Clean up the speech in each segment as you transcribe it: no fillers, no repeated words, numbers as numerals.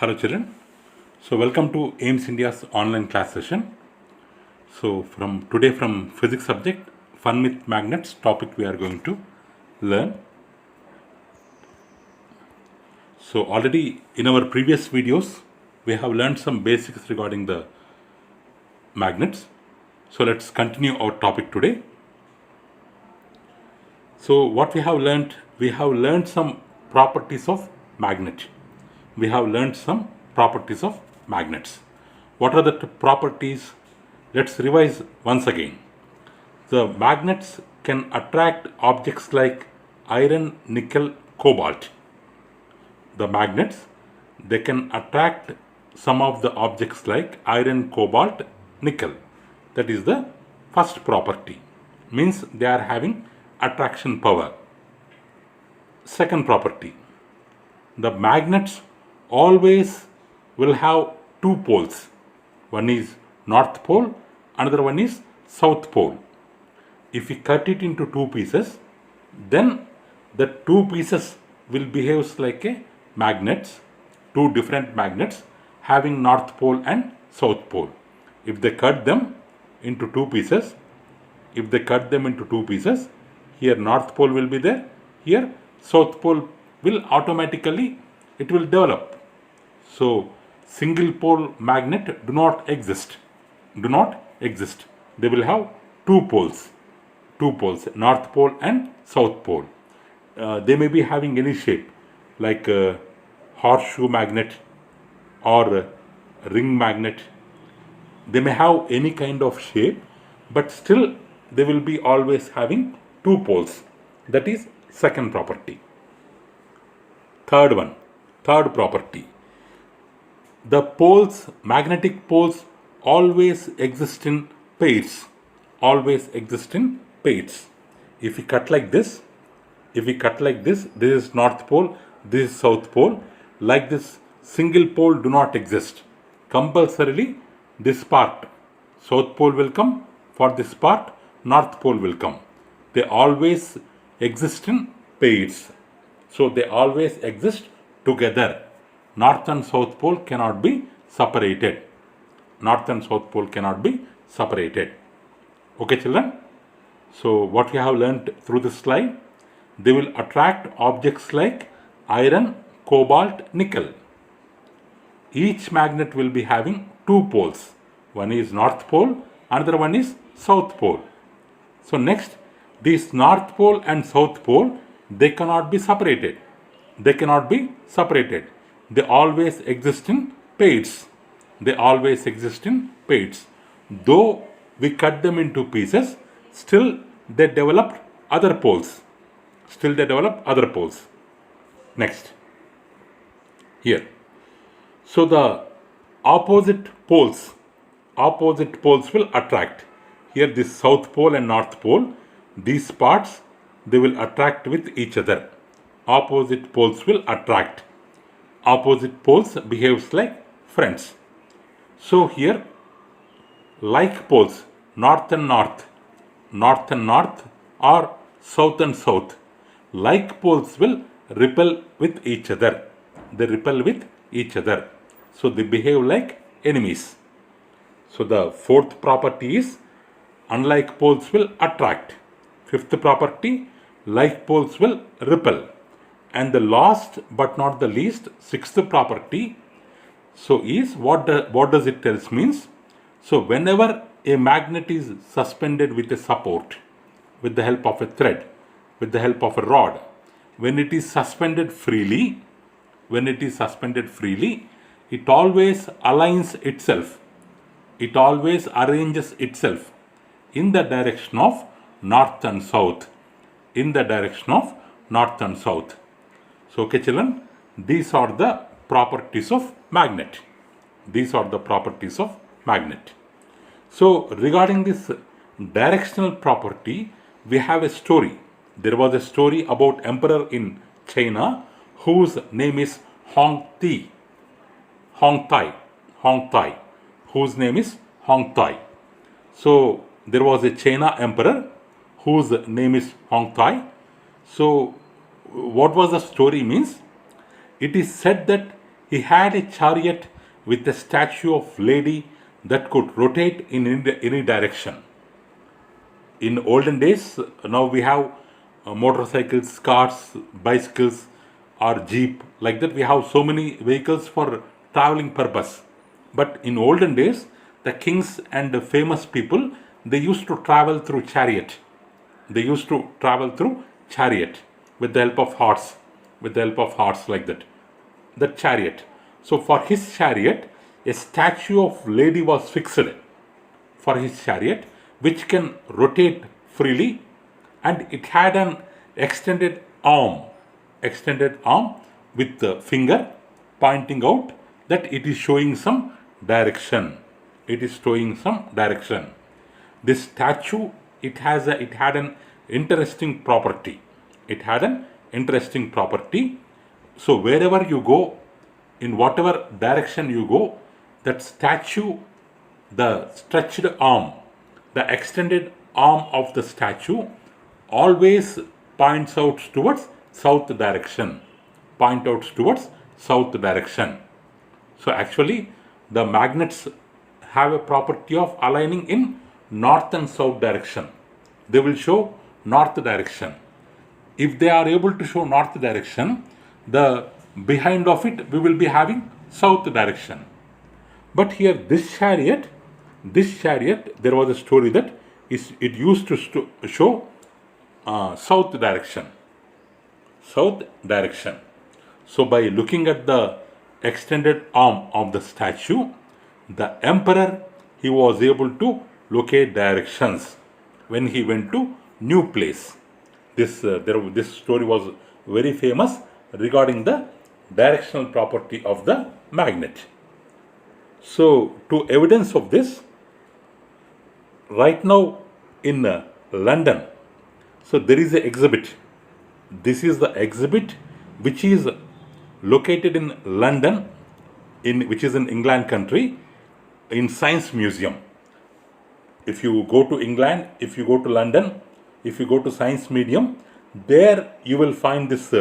Hello children. So welcome to AIMS India's online class session. So from physics subject fun with magnets topic we are going to learn. So already in our previous videos we have learned some basics regarding the magnets. So let's continue our topic today. So what we have learned some properties of magnet. We have learned some properties of magnets. What are the properties? Let's revise once again. The magnets can attract objects like iron, nickel, cobalt. The magnets, they can attract some of the objects like iron, cobalt, nickel. That is the first property. Means they are having attraction power. Second property, the magnets always will have two poles. One is north pole, another one is south pole. If we cut it into two pieces, then the two pieces will behave like a magnets, two different magnets having north pole and south pole. If they cut them into two pieces, here north pole will be there, here south pole will automatically it will develop. So single pole magnet do not exist. They will have two poles, north pole and south pole. They may be having any shape like a horseshoe magnet or a ring magnet. They may have any kind of shape, but still they will be always having two poles. That is second property. Third property. The poles, magnetic poles always exist in pairs. If we cut like this, this is north pole, this is south pole. Like this, single pole do not exist. Compulsorily, this part, south pole will come. For this part, north pole will come. They always exist in pairs. So they always exist together. North and south pole cannot be separated. Okay, children? So what we have learnt through this slide, they will attract objects like iron, cobalt, nickel. Each magnet will be having two poles. One is north pole, another one is south pole. So next, this north pole and south pole, they cannot be separated. They always exist in pairs. Though we cut them into pieces, still they develop other poles. Next, here. So the opposite poles will attract. Here this south pole and north pole, these parts, they will attract with each other. Opposite poles will attract. Opposite poles behaves like friends. So here, like poles, north and north or south and south, like poles will repel with each other. So they behave like enemies. So the fourth property is unlike poles will attract. Fifth property, like poles will repel. And the last but not the least, sixth property, so is what does it tell means? So whenever a magnet is suspended with a support, with the help of a thread, with the help of a rod, when it is suspended freely, it always aligns itself. It always arranges itself in the direction of north and south. So, okay, children, these are the properties of magnet. So, regarding this directional property, we have a story. There was a story about emperor in China whose name is Hong Tai. Whose name is Hong Tai. So, there was a China emperor whose name is Hong Tai. So, what was the story means? It is said that He had a chariot with a statue of lady that could rotate in any direction. In olden days, now we have motorcycles, cars, bicycles, or jeep. Like that, we have so many vehicles for traveling purpose. But in olden days, the kings and the famous people, they used to travel through chariot. They used to travel through chariot with the help of horse, like that. The chariot. So for his chariot, a statue of lady was fixed for his chariot, which can rotate freely, and it had an extended arm with the finger pointing out that it is showing some direction. It is showing some direction. This statue, it had an interesting property. It had an interesting property. So wherever you go, in whatever direction you go, that statue, the stretched arm, the extended arm of the statue always points out towards south direction. Point out towards south direction. So actually, the magnets have a property of aligning in north and south direction. They will show north direction. If they are able to show north direction, the behind of it we will be having south direction. But here this chariot, there was a story that it used to show south direction. South direction. So by looking at the extended arm of the statue, the emperor, he was able to locate directions when he went to new place. This story was very famous regarding the directional property of the magnet. So to evidence of this, right now in London, so there is an exhibit. This is the exhibit which is located in London, which is in England country, in Science Museum. If you go to England, if you go to London, if you go to Science Museum, there you will find this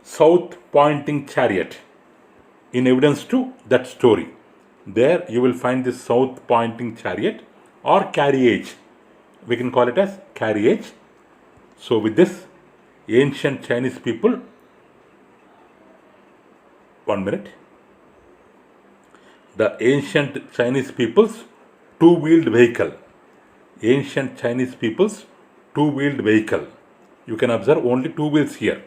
south pointing chariot in evidence to that story. There you will find this south pointing chariot or carriage. We can call it as carriage. So with this, ancient Chinese people, 1 minute, the ancient Chinese people's two-wheeled vehicle. Ancient Chinese people's two-wheeled vehicle. You can observe only two wheels here.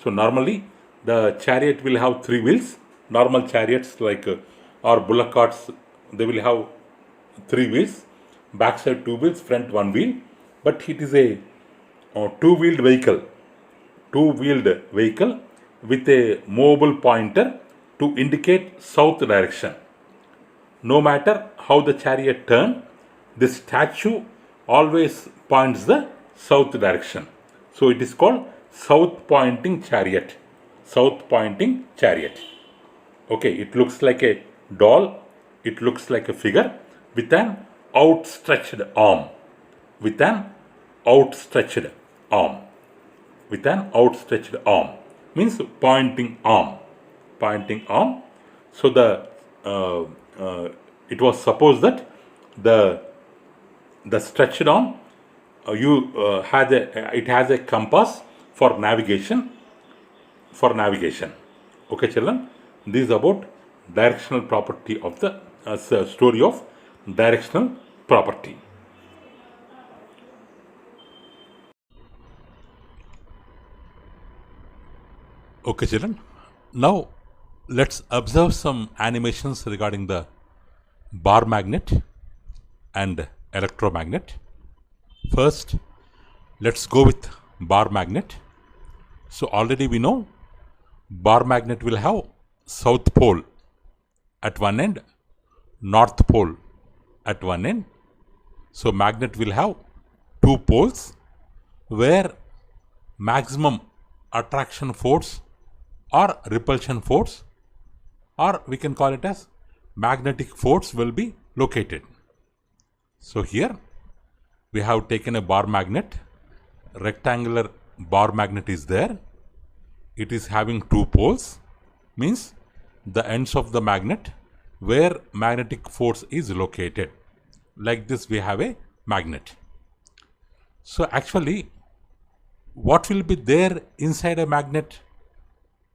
So normally the chariot will have three wheels. Normal chariots like or bullock carts, they will have three wheels. Backside two wheels, front one wheel. But it is a two-wheeled vehicle. Two-wheeled vehicle with a movable pointer to indicate south direction. No matter how the chariot turns, this statue always points the south direction. So it is called south pointing chariot. South pointing chariot. Okay, it looks like a doll. It looks like a figure with an outstretched arm. With an outstretched arm. With an outstretched arm. Means pointing arm. Pointing arm. So it was supposed that the stretched arm it has a compass for navigation. Okay, children, this is about directional property of the story of directional property. Okay, children, now let's observe some animations regarding the bar magnet and electromagnet. First, let's go with bar magnet. So already we know bar magnet will have south pole at one end, north pole at one end. So magnet will have two poles where maximum attraction force or repulsion force, or we can call it as magnetic force, will be located. So here we have taken a bar magnet, rectangular bar magnet is there. It is having two poles, means the ends of the magnet where magnetic force is located. Like this we have a magnet. So actually, what will be there inside a magnet?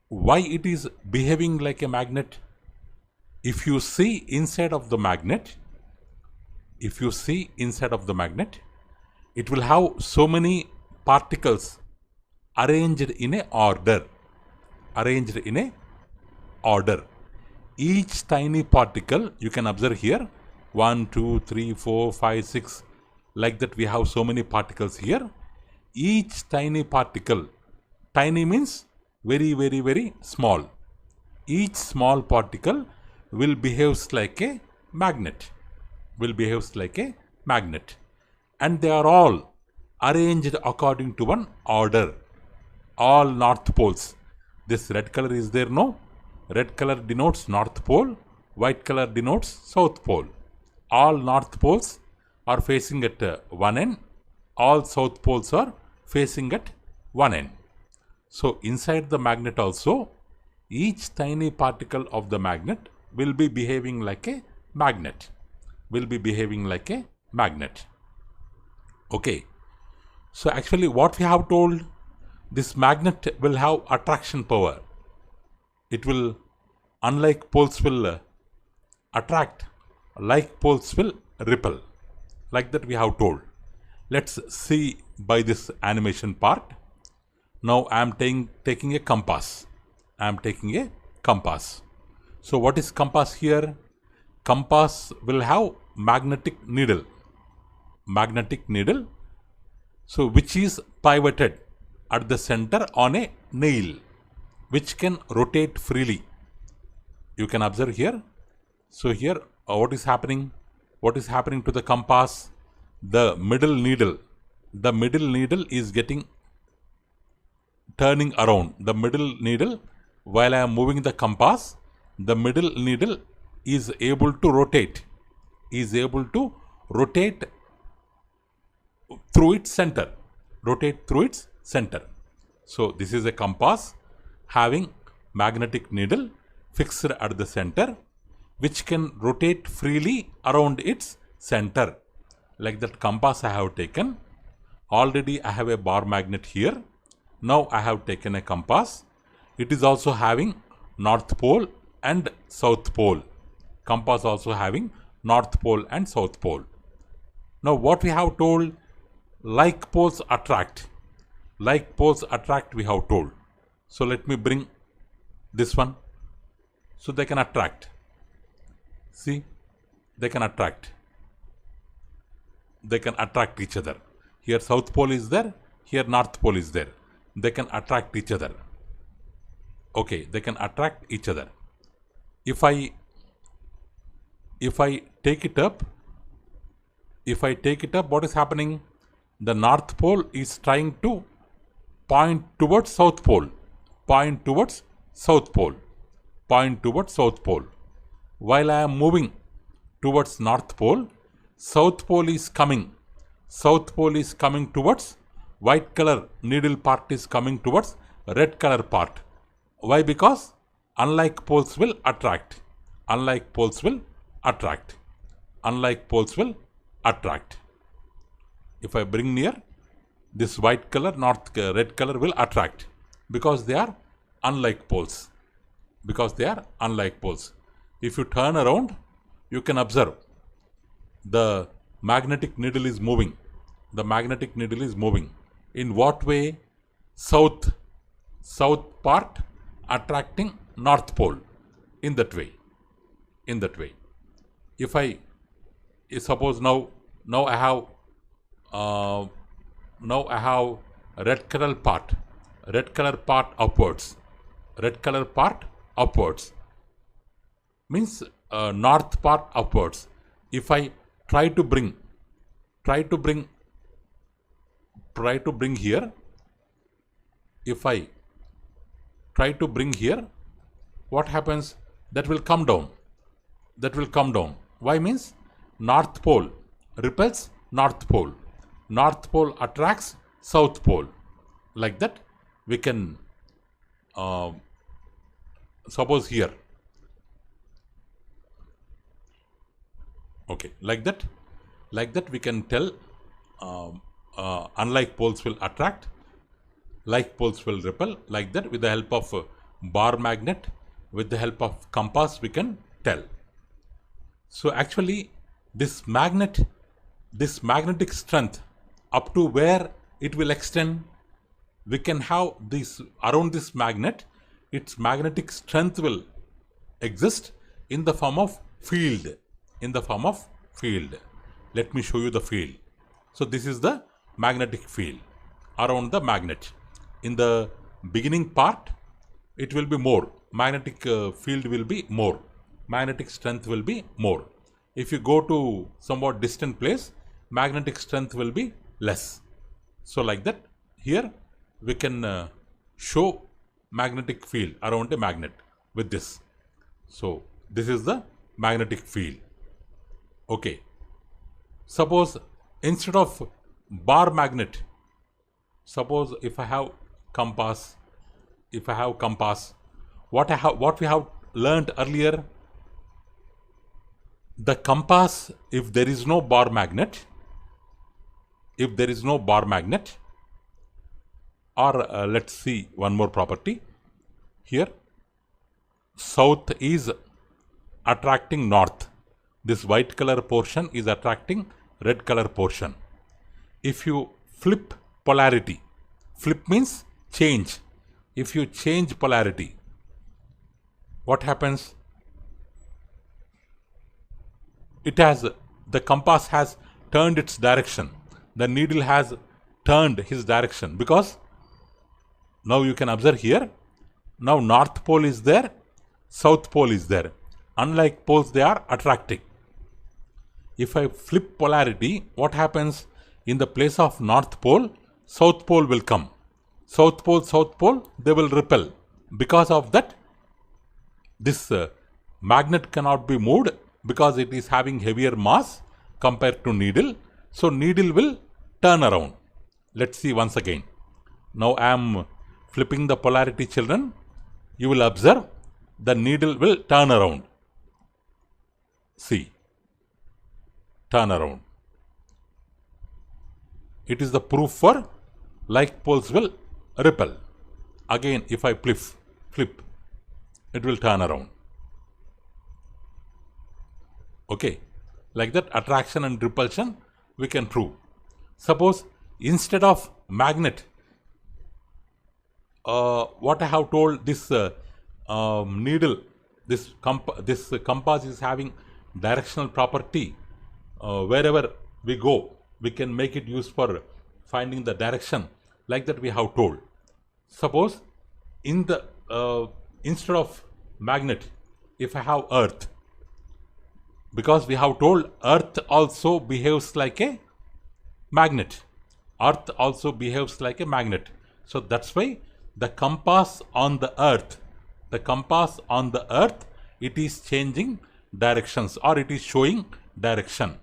Why it is behaving like a magnet? If you see inside of the magnet, it will have so many particles arranged in a order. Each tiny particle, you can observe here, 1, 2, 3, 4, 5, 6, like that we have so many particles here. Each tiny particle, tiny means very, very, very small. Each small particle will behave like a magnet. And they are all arranged according to one order. All north poles. This red color is there, no? Red color denotes north pole, white color denotes south pole. All north poles are facing at one end, all south poles are facing at one end. So inside the magnet also, each tiny particle of the magnet will be behaving like a magnet. Okay. So actually what we have told, this magnet will have attraction power. It will, unlike poles will attract, like poles will repel. Like that we have told. Let's see by this animation part. Now I am taking a compass. So what is compass here? Compass will have magnetic needle. So which is pivoted at the center on a nail, which can rotate freely. You can observe here. So here what is happening? What is happening to the compass? The middle needle is getting turning around. The middle needle, while I am moving the compass, the middle needle is able to rotate. Through its center. So this is a compass having magnetic needle fixed at the center, which can rotate freely around its center. Like that compass I have taken. Already I have a bar magnet here. Now I have taken a compass. It is also having north pole and south pole. Compass also having north pole and south pole. Now what we have told, like poles attract we have told. So let me bring this one. So they can attract. See, they can attract each other. Here south pole is there, here north pole is there. They can attract each other. Okay, they can attract each other. If I take it up, what is happening? The north pole is trying to point towards south pole. While I am moving towards north pole, south pole is coming towards white color needle part is coming towards red color part. Why? Because unlike poles will attract. If I bring near, this white color, red color will attract, because they are unlike poles. If you turn around, you can observe the magnetic needle is moving. In what way? South part attracting north pole. In that way. If I suppose now I have red color part upwards. Means north part upwards. If I try to bring here, if I try to bring here, what happens? That will come down. Why? Means north pole repels north pole. North pole attracts south pole. Like that we can suppose here like that. Like that we can tell unlike poles will attract, like poles will repel. Like that, with the help of bar magnet, with the help of compass, we can tell. So actually this magnetic strength, up to where it will extend, we can have this around this magnet, its magnetic strength will exist in the form of field. Let me show you the field. So this is the magnetic field around the magnet. In the beginning part, it will be more. Magnetic field will be more. Magnetic strength will be more. If you go to somewhat distant place, magnetic strength will be less. So like that, here we can show magnetic field around a magnet with this. So this is the magnetic field. Okay. Suppose instead of bar magnet, suppose if I have compass, what we have learned earlier, the compass, if there is no bar magnet, or let's see one more property here, south is attracting north. This white color portion is attracting red color portion. If you flip polarity, flip means change. If you change polarity, what happens? The compass has turned its direction. The needle has turned his direction, because now you can observe here, now north pole is there, south pole is there. Unlike poles, they are attracting. If I flip polarity, what happens? In the place of north pole, south pole will come. South pole, they will repel. Because of that, this magnet cannot be moved, because it is having heavier mass compared to needle. So needle will turn around. Let's see once again. Now I am flipping the polarity, children. You will observe the needle will turn around. See, turn around. It is the proof for like poles will repel. Again, if I flip, it will turn around. Okay, like that, attraction and repulsion we can prove. Suppose instead of magnet, what I have told, this needle, this compass is having directional property. Wherever we go, we can make it use for finding the direction. Like that we have told. Suppose in the instead of magnet, if I have earth, because we have told earth also behaves like a magnet. Earth also behaves like a magnet. So that's why the compass on the earth, it is changing directions, or it is showing direction.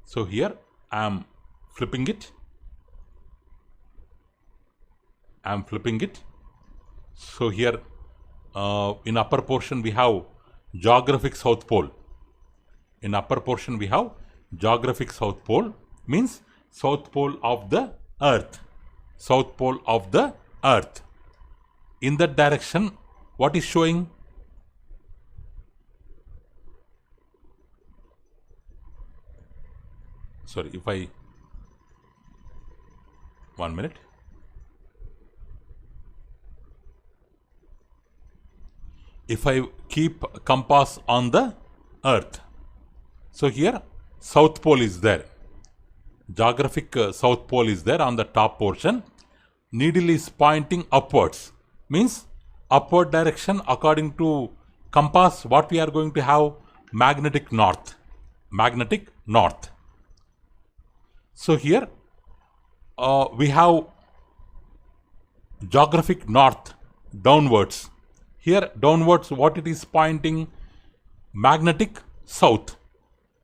So here I am flipping it. So here in upper portion we have geographic south pole. Means south pole of the earth. In that direction, what is showing? Sorry, one minute. If I keep compass on the earth, so here south pole is there. Geographic south pole is there on the top portion. Needle is pointing upwards, means upward direction. According to compass, what we are going to have? Magnetic north. So here we have geographic north downwards. Here downwards, what it is pointing? Magnetic south.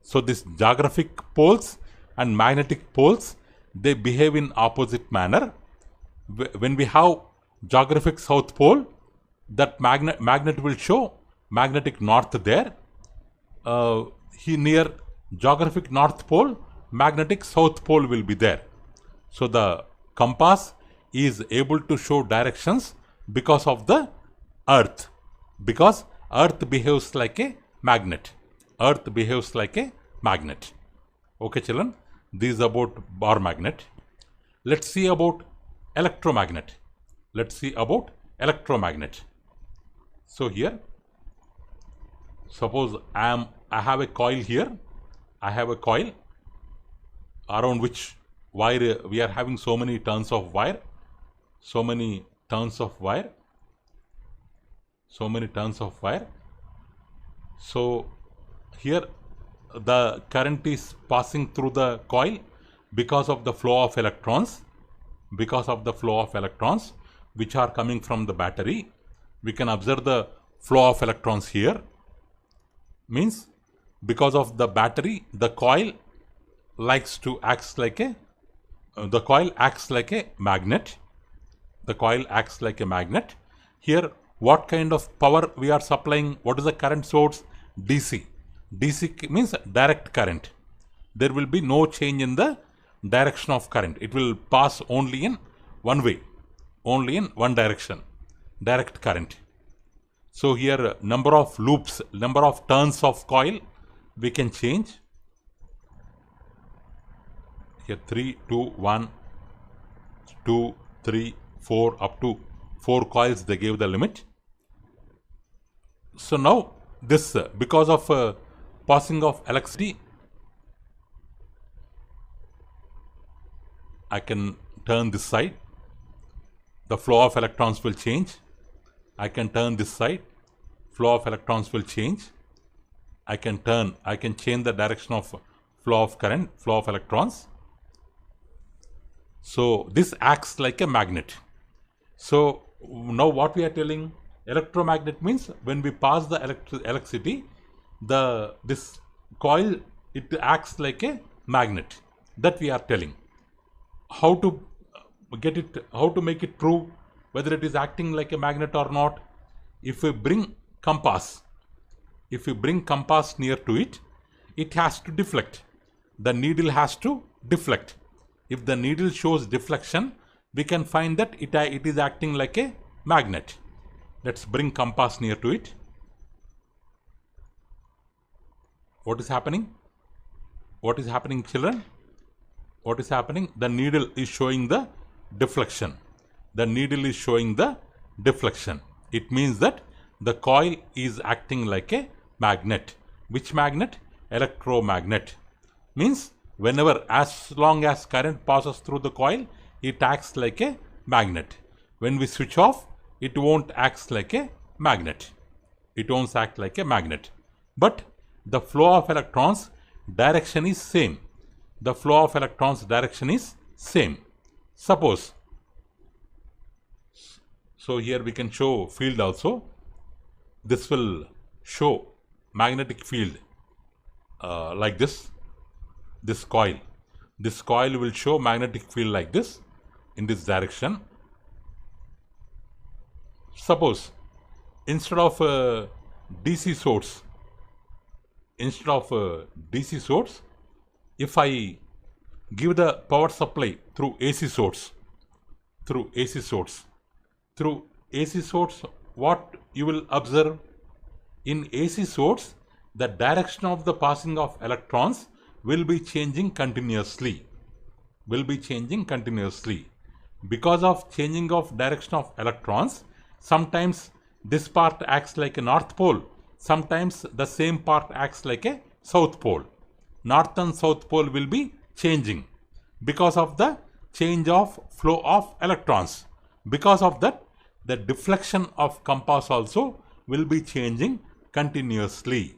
So this geographic poles and magnetic poles, they behave in opposite manner. When we have geographic south pole, that magnet will show magnetic north there. Near geographic North Pole, magnetic South Pole will be there. So the compass is able to show directions because of the Earth, because Earth behaves like a magnet. Earth behaves like a magnet. Okay children, this is about bar magnet. Let's see about electromagnet. Let's see about electromagnet. So here, suppose I have a coil here. I have a coil around which wire we are having so many turns of wire, so many turns of wire. So here the current is passing through the coil because of the flow of electrons, which are coming from the battery. We can observe the flow of electrons here. Means because of the battery, the coil acts like a magnet. The coil acts like a magnet. Here, what kind of power we are supplying? What is the current source? DC. DC means direct current. There will be no change in the direction of current. It will pass only in one way, only in one direction, direct current. So here number of loops, number of turns of coil we can change. Here 3, 2, 1, 2, 3, 4, up to 4 coils they gave the limit. So now this because of passing of electricity, I can turn this side. The flow of electrons will change. I can turn this side. Flow of electrons will change. I can change the direction of flow of current, flow of electrons. So this acts like a magnet. So now what we are telling, electromagnet means when we pass the electricity, this coil, it acts like a magnet. That we are telling. How to get it, how to make it prove whether it is acting like a magnet or not? If we bring compass near to it, it has to deflect. The needle has to deflect. If the needle shows deflection, we can find that it is acting like a magnet. Let's bring compass near to it. What is happening? What is happening, children? What is happening? The needle is showing the deflection. The needle is showing the deflection. It means that the coil is acting like a magnet. Which magnet? Electromagnet. Means whenever, as long as current passes through the coil, it acts like a magnet. When we switch off, it won't act like a magnet. It won't act like a magnet. But the flow of electrons direction is same. The flow of electrons direction is same. Suppose, so here we can show field also. This will show magnetic field like this. This coil will show magnetic field like this in this direction. Suppose instead of DC source, if I give the power supply through AC source, what you will observe? In AC source, the direction of the passing of electrons will be changing continuously. Because of changing of direction of electrons, sometimes this part acts like a north pole, sometimes the same part acts like a south pole. North and south pole will be changing because of the change of flow of electrons. Because of that, the deflection of compass also will be changing continuously.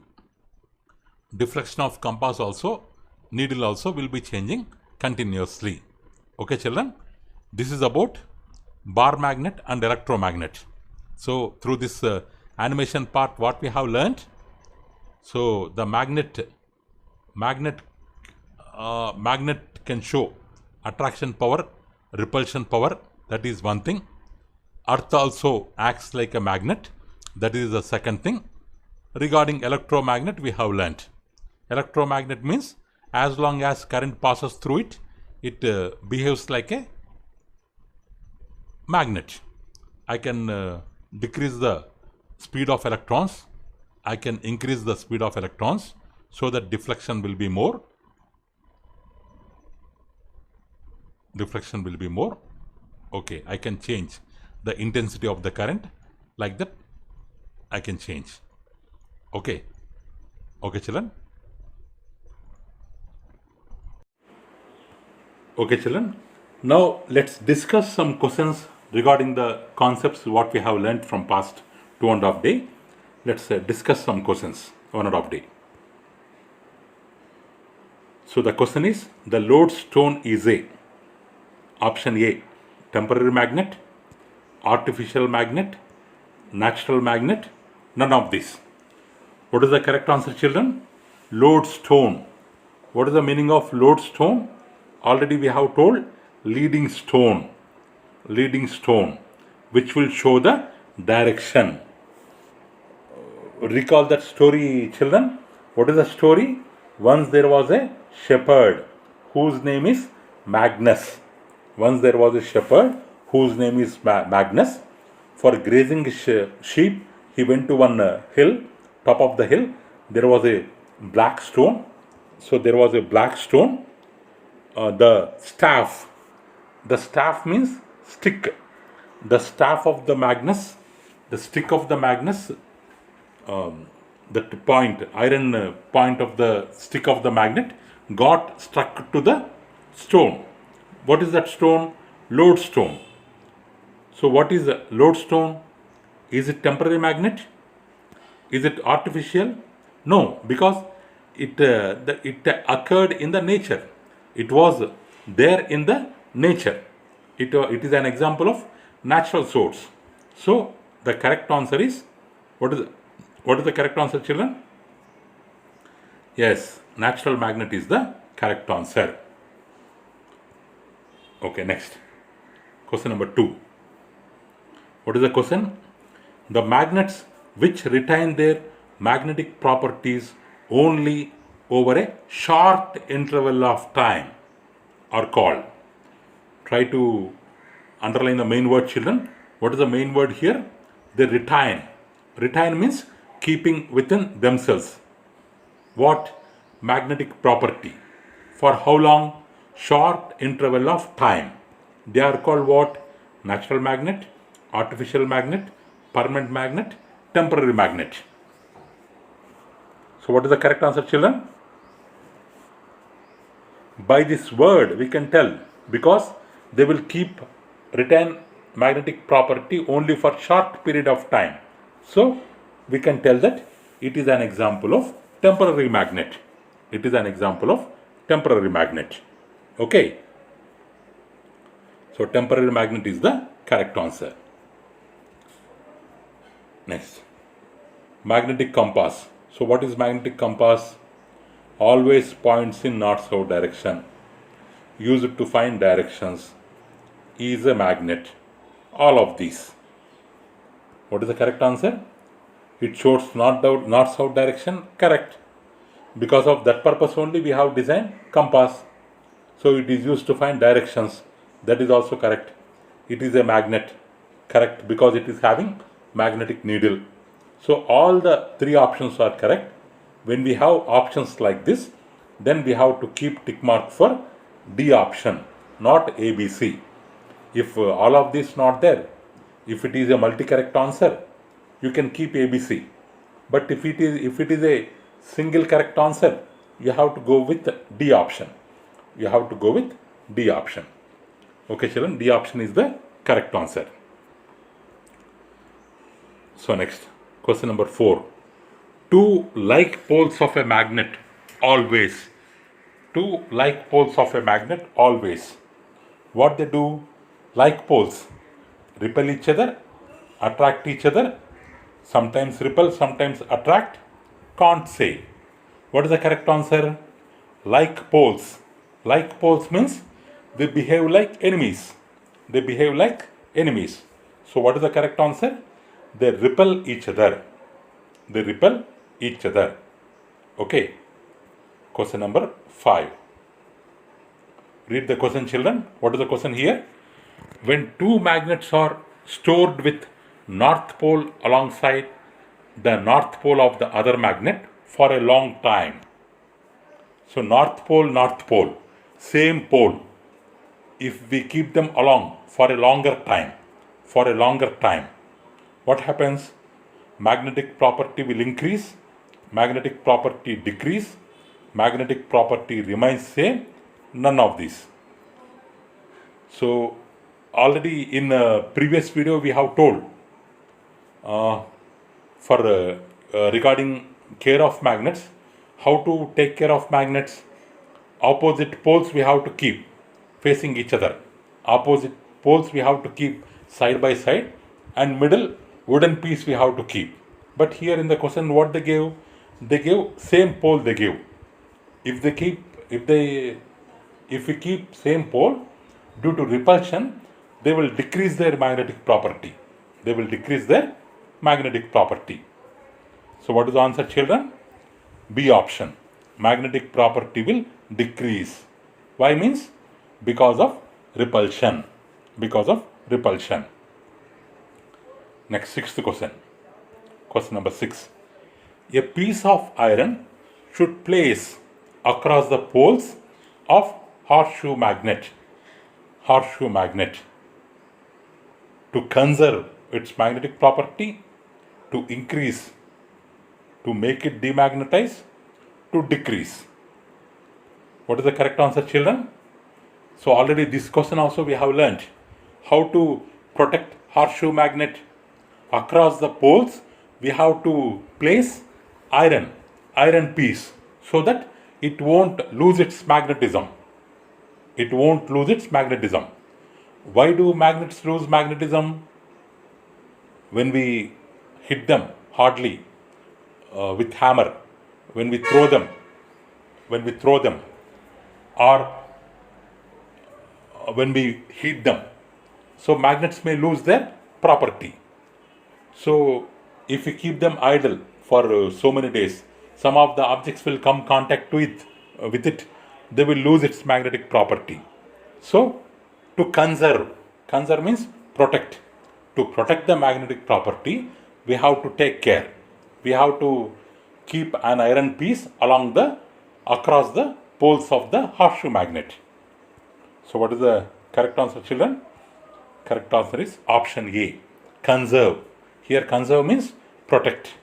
Deflection of compass also, needle also will be changing continuously. Okay children, this is about bar magnet and electromagnet. So through this animation part, what we have learned, so the magnet can show attraction power, repulsion power, that is one thing. Earth also acts like a magnet, that is the second thing. Regarding electromagnet, we have learnt. Electromagnet means as long as current passes through it, it behaves like a magnet. I can decrease the speed of electrons. I can increase the speed of electrons so that deflection will be more. Deflection will be more. Okay, I can change the intensity of the current like that. I can change. Okay. Okay, children. Okay, children. Now let's discuss some questions regarding the concepts what we have learned from past 2.5 days. Let's discuss some questions 1.5 day. So the question is, the lodestone is a option A, temporary magnet, artificial magnet, natural magnet, none of this. What is the correct answer, children? Lodestone. What is the meaning of lodestone? Already we have told, leading stone, which will show the direction. Recall that story, children. What is the story? Once there was a shepherd whose name is Magnus. Once there was a shepherd whose name is Magnus. For grazing sheep, he went to one hill. Top of the hill, there was a black stone. So there was a black stone. The staff means stick. The staff of the Magnus, the stick of the Magnus, that point, iron point of the stick of the magnet got struck to the stone. What is that stone? Lodestone. So what is a lodestone? Is it temporary magnet? Is it artificial? No, because it occurred in the nature. It was there in the nature. It is an example of natural source. So the correct answer is, what is the correct answer, children? Yes, natural magnet is the correct answer. Okay, next. Question number 2. What is the question? The magnets which retain their magnetic properties only over a short interval of time are called. Try to underline the main word, children. What is the main word here? They retain. Retain means keeping within themselves. What? Magnetic property. For how long? Short interval of time. They are called what? Natural magnet, artificial magnet, permanent magnet, temporary magnet. So what is the correct answer, children? By this word we can tell, because they will retain magnetic property only for short period of time. So we can tell that it is an example of temporary magnet. It is an example of temporary magnet. Okay. So temporary magnet is the correct answer. Next. Magnetic compass. So what is magnetic compass? Always points in north-south direction. Used to find directions. Is a magnet. All of these. What is the correct answer? It shows north-south direction. Correct. Because of that purpose only we have designed compass. So it is used to find directions. That is also correct. It is a magnet. Correct, because it is having magnetic needle. So all the 3 options are correct. When we have options like this, then we have to keep tick mark for D option, not ABC. If all of this not there, if it is a multi-correct answer, you can keep ABC. But if it is a single correct answer, you have to go with D option. You have to go with D option. Okay, children, D option is the correct answer. So next, question number 4. 2 like poles of a magnet always. 2 like poles of a magnet always. What they do? Like poles repel each other, attract each other, sometimes repel, sometimes attract. Can't say. What is the correct answer? Like poles. Like poles means they behave like enemies. They behave like enemies. So what is the correct answer? They repel each other. They repel each other. Okay. Question number 5. Read the question, children. What is the question here? When two magnets are stored with north pole alongside the north pole of the other magnet for a long time. So north pole, same pole. If we keep them along for a longer time, what happens? Magnetic property will increase, magnetic property decrease, magnetic property remains same, none of these. So already in a previous video we have told regarding care of magnets, how to take care of magnets. Opposite poles we have to keep facing each other. Opposite poles we have to keep side by side, and middle wooden piece we have to keep. But here in the question what they gave same pole they give. If we keep same pole, due to repulsion, they will decrease their magnetic property. So what is the answer, children? B option. Magnetic property will decrease. Why means? Because of repulsion. Next, sixth question. Question number 6. A piece of iron should place across the poles of horseshoe magnet to conserve its magnetic property, to increase, to make it demagnetize, to decrease. What is the correct answer, children? So already this question also we have learnt how to protect horseshoe magnet. Across the poles we have to place iron piece so that it won't lose its magnetism. Why do magnets lose magnetism? When we hit them hardly with hammer, when we throw them, or when we heat them, so magnets may lose their property. So if we keep them idle for so many days, some of the objects will come contact with it, they will lose its magnetic property. So to conserve means protect. To protect the magnetic property, we have to take care. We have to keep an iron piece across the poles of the horseshoe magnet. So what is the correct answer, children? Correct answer is option A, conserve. Here conserve means protect.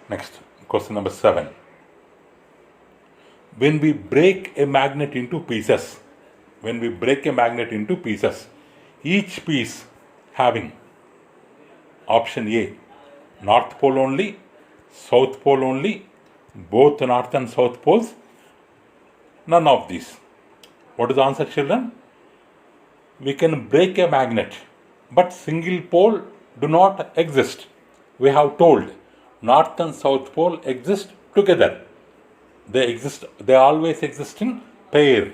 Next, question number 7. When we break a magnet into pieces, each piece having option A, north pole only, south pole only, both north and south poles, none of these. What is the answer, children? We can break a magnet, but single pole do not exist. We have told north and south pole exist together. They always exist in pair.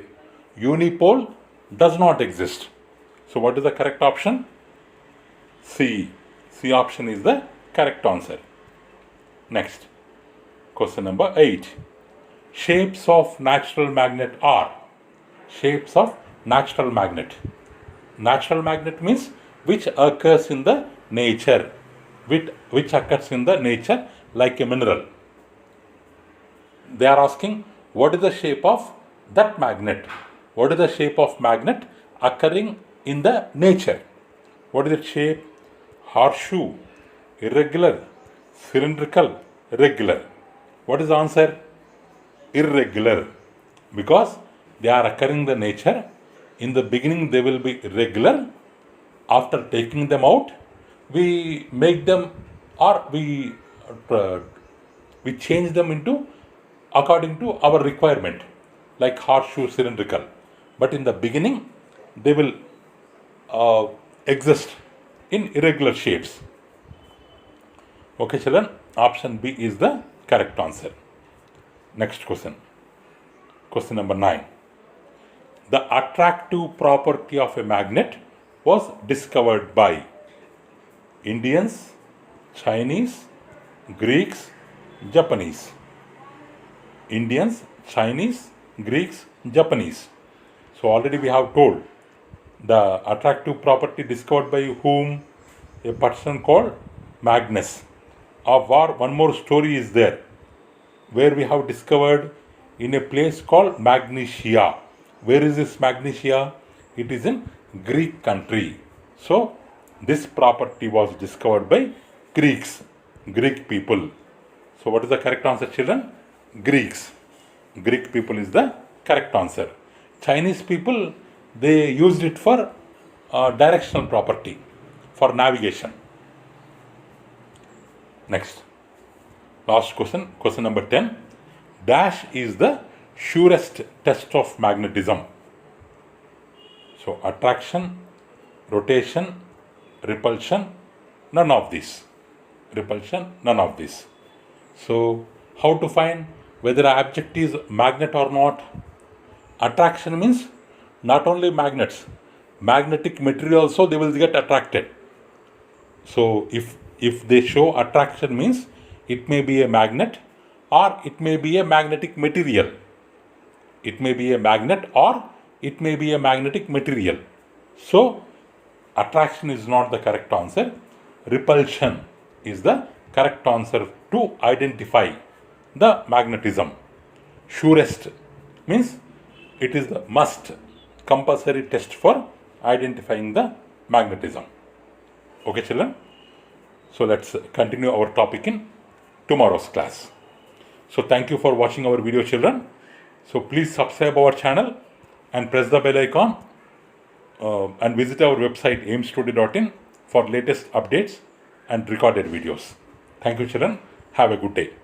Unipole does not exist. So what is the correct option? C. C option is the correct answer. Next, question number 8. Shapes of natural magnet are. Shapes of natural magnet. Natural magnet means which occurs in the nature. Which occurs in the nature like a mineral. They are asking what is the shape of that magnet. What is the shape of magnet occurring in the nature? What is its shape? Horseshoe, irregular, cylindrical, regular. What is the answer? Irregular. Because they are occurring in the nature. In the beginning they will be irregular. After taking them out, we make them, or we change them into according to our requirement, like horseshoe, cylindrical. But in the beginning they will exist in irregular shapes. Okay, children, option B is the correct answer. Next question. Question number 9. The attractive property of a magnet was discovered by Indians, Chinese, Greeks, Japanese. Indians, Chinese, Greeks, Japanese. So already we have told the attractive property discovered by whom? A person called Magnus. Of war, one more story is there where we have discovered in a place called Magnesia. Where is this Magnesia? It is in Greek country. So this property was discovered by Greeks, Greek people. So what is the correct answer, children? Greeks. Greek people is the correct answer. Chinese people, they used it for directional property, for navigation. Next. Last question, question number 10. Dash is the surest test of magnetism. So attraction, rotation, repulsion, none of this. Repulsion, none of this. So how to find whether an object is magnet or not? Attraction means not only magnets, magnetic material also they will get attracted. So if they show attraction means it may be a magnet or it may be a magnetic material. It may be a magnet or it may be a magnetic material. So attraction is not the correct answer. Repulsion is the correct answer to identify the magnetism. Surest means it is the must compulsory test for identifying the magnetism. Okay, children? So let's continue our topic in tomorrow's class. So thank you for watching our video, children. So please subscribe our channel and press the bell icon and visit our website aimstudio.in for latest updates and recorded videos. Thank you, children. Have a good day.